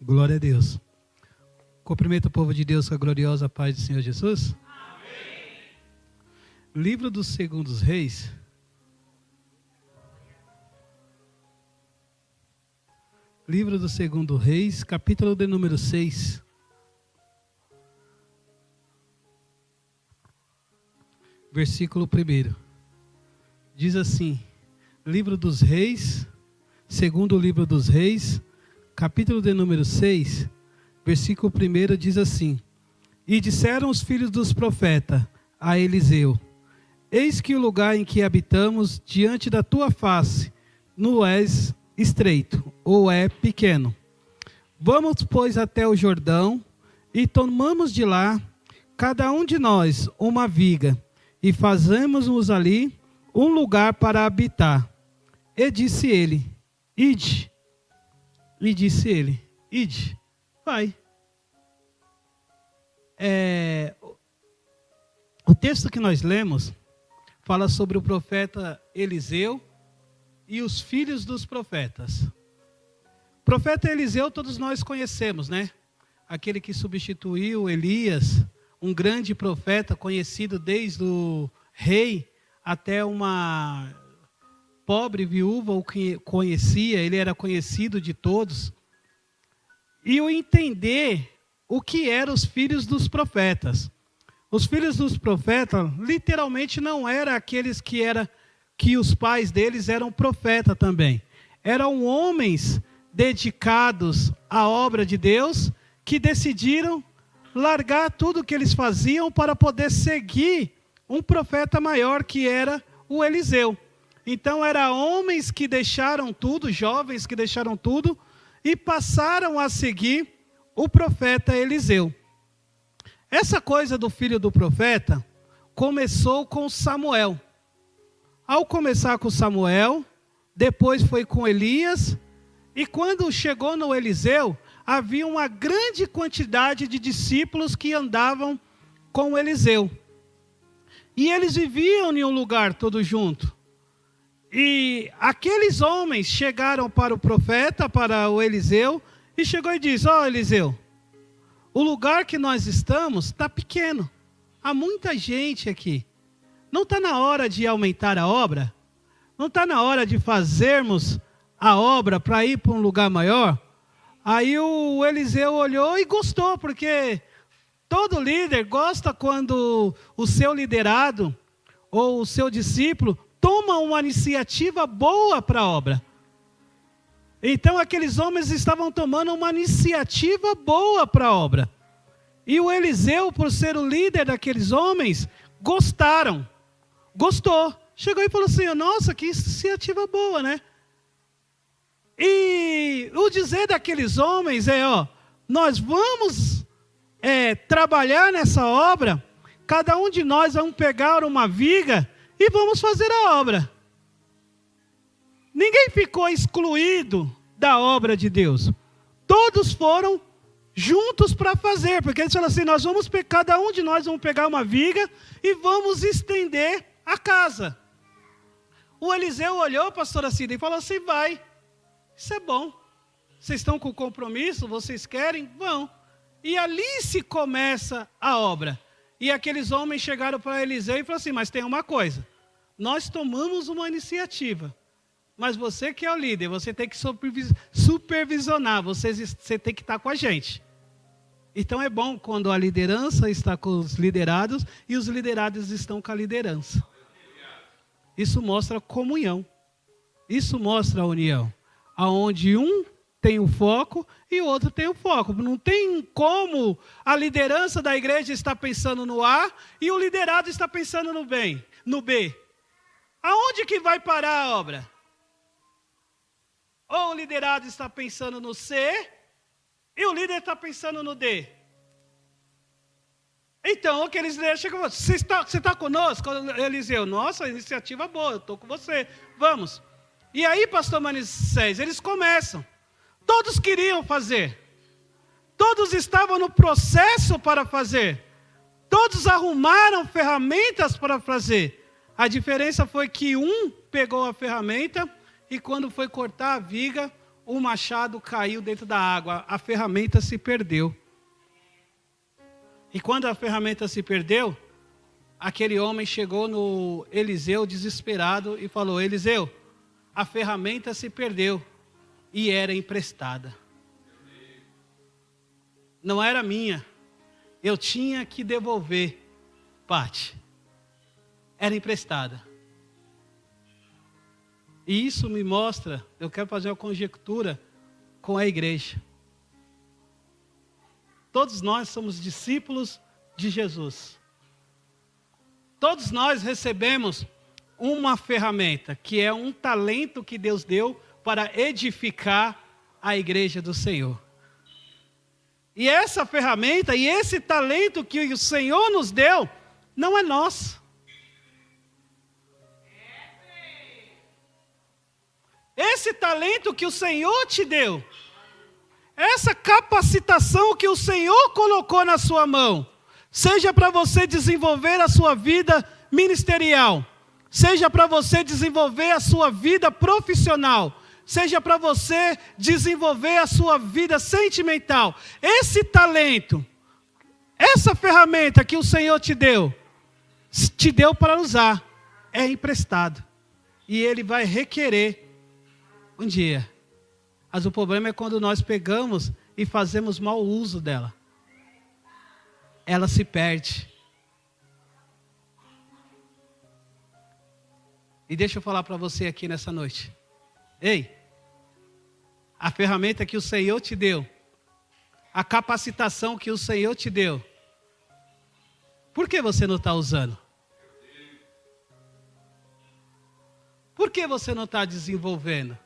Glória a Deus. Cumprimento o povo de Deus com a gloriosa paz do Senhor Jesus. Amém. Livro dos Segundos Reis. Livro do Segundo Reis, capítulo de número 6. Versículo 1. Diz assim: Livro dos Reis, segundo livro dos Reis, capítulo de número 6, versículo 1 diz assim: E disseram os filhos dos profetas a Eliseu: Eis que o lugar em que habitamos diante da tua face não é estreito, ou é pequeno. Vamos, pois, até o Jordão, e tomamos de lá, cada um de nós, uma viga, e fazemos-nos ali um lugar para habitar. E disse ele: Ide. E disse ele: Ide, vai. O texto que nós lemos fala sobre o profeta Eliseu e os filhos dos profetas. O profeta Eliseu todos nós conhecemos, né? Aquele que substituiu Elias, um grande profeta conhecido desde o rei até uma pobre viúva o que conhecia, ele era conhecido de todos. E o entender o que eram os filhos dos profetas. Os filhos dos profetas literalmente não eram aqueles que os pais deles eram profetas também. Eram homens dedicados à obra de Deus que decidiram largar tudo o que eles faziam para poder seguir um profeta maior que era o Eliseu. Então eram homens que deixaram tudo, jovens que deixaram tudo e passaram a seguir o profeta Eliseu. Essa coisa do filho do profeta começou com Samuel. Ao começar com Samuel, depois foi com Elias, e quando chegou no Eliseu, havia uma grande quantidade de discípulos que andavam com Eliseu. E eles viviam em um lugar todos juntos. E aqueles homens chegaram para o profeta, para o Eliseu, e chegou e disse: Ó, Eliseu, o lugar que nós estamos está pequeno. Há muita gente aqui. Não está na hora de aumentar a obra? Não está na hora de fazermos a obra para ir para um lugar maior? Aí o Eliseu olhou e gostou, porque todo líder gosta quando o seu liderado ou o seu discípulo toma uma iniciativa boa para a obra. Então aqueles homens estavam tomando uma iniciativa boa para a obra. E o Eliseu, por ser o líder daqueles homens, gostou. Chegou e falou assim: nossa, que iniciativa boa, né? E o dizer daqueles homens nós vamos trabalhar nessa obra, cada um de nós vamos pegar uma viga e vamos fazer a obra. Ninguém ficou excluído da obra de Deus. Todos foram juntos para fazer, porque eles falaram assim: cada um de nós vamos pegar uma viga e vamos estender a casa. O Eliseu olhou, pastora Cida, e falou assim: vai, isso é bom. Vocês estão com compromisso, vocês querem? Vão. E ali se começa a obra. E aqueles homens chegaram para Eliseu e falaram assim: mas tem uma coisa, nós tomamos uma iniciativa, mas você que é o líder, você tem que supervisionar, você tem que estar com a gente. Então é bom quando a liderança está com os liderados e os liderados estão com a liderança. Isso mostra comunhão. Isso mostra a união. Onde um tem o foco e o outro tem o foco. Não tem como a liderança da igreja estar pensando no A e o liderado está pensando no B. Aonde que vai parar a obra? Ou o liderado está pensando no C e o líder está pensando no D. Então, aqueles líderes chegam e falam: você está conosco, Eliseu? Nossa, iniciativa boa, eu estou com você, vamos. E aí, pastor Manissés, eles começam. Todos queriam fazer. Todos estavam no processo para fazer. Todos arrumaram ferramentas para fazer. A diferença foi que um pegou a ferramenta e quando foi cortar a viga, o machado caiu dentro da água. A ferramenta se perdeu. E quando a ferramenta se perdeu, aquele homem chegou no Eliseu desesperado e falou: Eliseu, a ferramenta se perdeu e era emprestada. Não era minha. Eu tinha que devolver. Parte. Era emprestada. E isso me mostra, eu quero fazer uma conjectura com a igreja. Todos nós somos discípulos de Jesus. Todos nós recebemos uma ferramenta, que é um talento que Deus deu para edificar a igreja do Senhor. E essa ferramenta e esse talento que o Senhor nos deu, não é nosso. Esse talento que o Senhor te deu, essa capacitação que o Senhor colocou na sua mão, seja para você desenvolver a sua vida ministerial, seja para você desenvolver a sua vida profissional, seja para você desenvolver a sua vida sentimental. Esse talento, essa ferramenta que o Senhor te deu para usar, é emprestado. E Ele vai requerer um dia. Mas o problema é quando nós pegamos e fazemos mau uso dela. Ela se perde. E deixa eu falar para você aqui nessa noite. Ei, a ferramenta que o Senhor te deu, a capacitação que o Senhor te deu, por que você não está usando? Por que você não está desenvolvendo?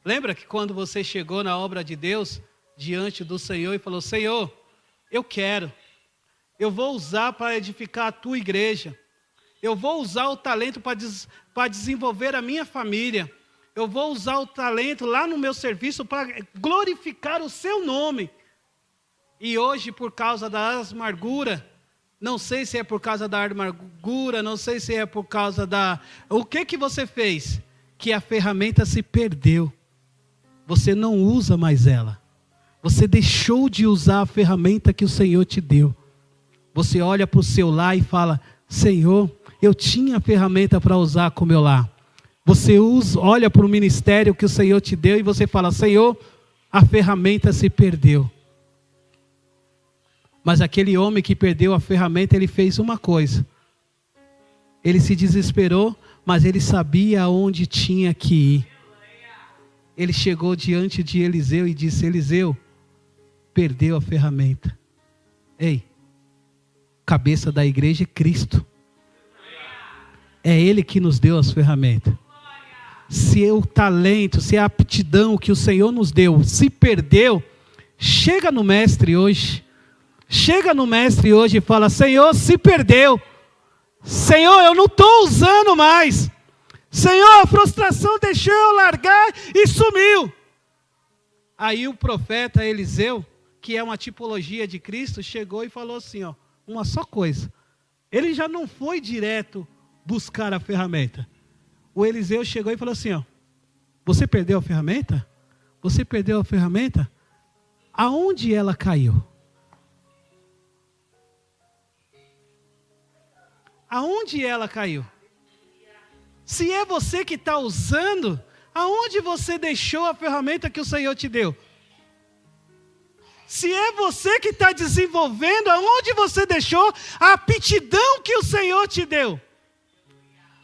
Lembra que quando você chegou na obra de Deus, diante do Senhor e falou: Senhor, eu vou usar para edificar a tua igreja. Eu vou usar o talento para desenvolver a minha família. Eu vou usar o talento lá no meu serviço para glorificar o seu nome. E hoje, por causa da amargura, não sei se é por causa da amargura, não sei se é por causa da... O que você fez? Que a ferramenta se perdeu. Você não usa mais ela. Você deixou de usar a ferramenta que o Senhor te deu. Você olha para o seu lar e fala: Senhor, eu tinha a ferramenta para usar com o meu lar. Você olha para o ministério que o Senhor te deu e você fala: Senhor, a ferramenta se perdeu. Mas aquele homem que perdeu a ferramenta, ele fez uma coisa. Ele se desesperou, mas ele sabia aonde tinha que ir. Ele chegou diante de Eliseu e disse: Eliseu, perdeu a ferramenta. Ei, cabeça da igreja é Cristo. É Ele que nos deu as ferramentas. Se o talento, se a aptidão que o Senhor nos deu se perdeu, chega no mestre hoje. Chega no mestre hoje e fala: Senhor, se perdeu. Senhor, eu não estou usando mais. Senhor, a frustração deixou eu largar e sumiu. Aí o profeta Eliseu, que é uma tipologia de Cristo, chegou e falou assim, ó, uma só coisa. Ele já não foi direto buscar a ferramenta. O Eliseu chegou e falou assim, ó, você perdeu a ferramenta? Você perdeu a ferramenta? Aonde ela caiu? Aonde ela caiu? Se é você que está usando, aonde você deixou a ferramenta que o Senhor te deu? Se é você que está desenvolvendo, aonde você deixou a aptidão que o Senhor te deu?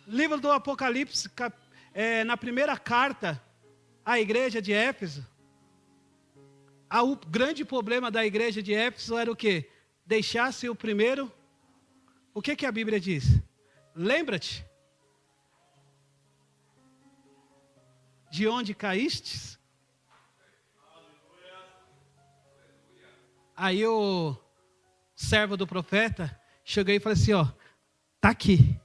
Livro do Apocalipse, na primeira carta à igreja de Éfeso, o grande problema da igreja de Éfeso era o quê? Deixasse o primeiro. O que a Bíblia diz? Lembra-te de onde caístes? Aí o servo do profeta chegou e falou assim, ó, tá aqui.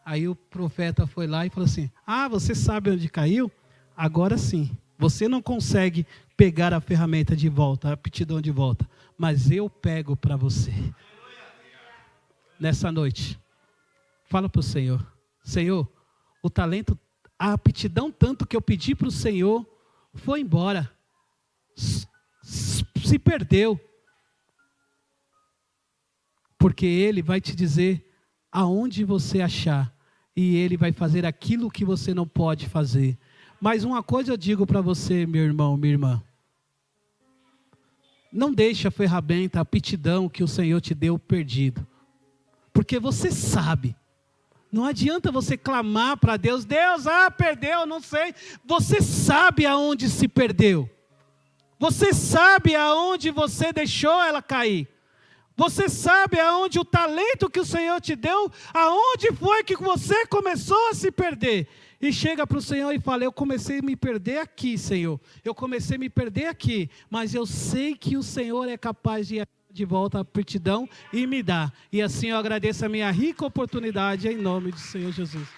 Aí o profeta foi lá e falou assim, você sabe onde caiu? Agora sim, você não consegue pegar a ferramenta de volta, a aptidão de volta, mas eu pego para você. nessa noite. Fala para o Senhor. Senhor, o talento, a aptidão tanto que eu pedi para o Senhor, foi embora. Se perdeu. Porque Ele vai te dizer aonde você achar. E Ele vai fazer aquilo que você não pode fazer. Mas uma coisa eu digo para você, meu irmão, minha irmã. Não deixe a ferramenta, a aptidão que o Senhor te deu perdido. Porque você sabe. Não adianta você clamar para Deus. Deus, perdeu, não sei. Você sabe aonde se perdeu. Você sabe aonde você deixou ela cair. Você sabe aonde o talento que o Senhor te deu, aonde foi que você começou a se perder. E chega para o Senhor e fala, eu comecei a me perder aqui, Senhor. Eu comecei a me perder aqui, mas eu sei que o Senhor é capaz de volta a aptidão e me dá. E assim eu agradeço a minha rica oportunidade em nome do Senhor Jesus.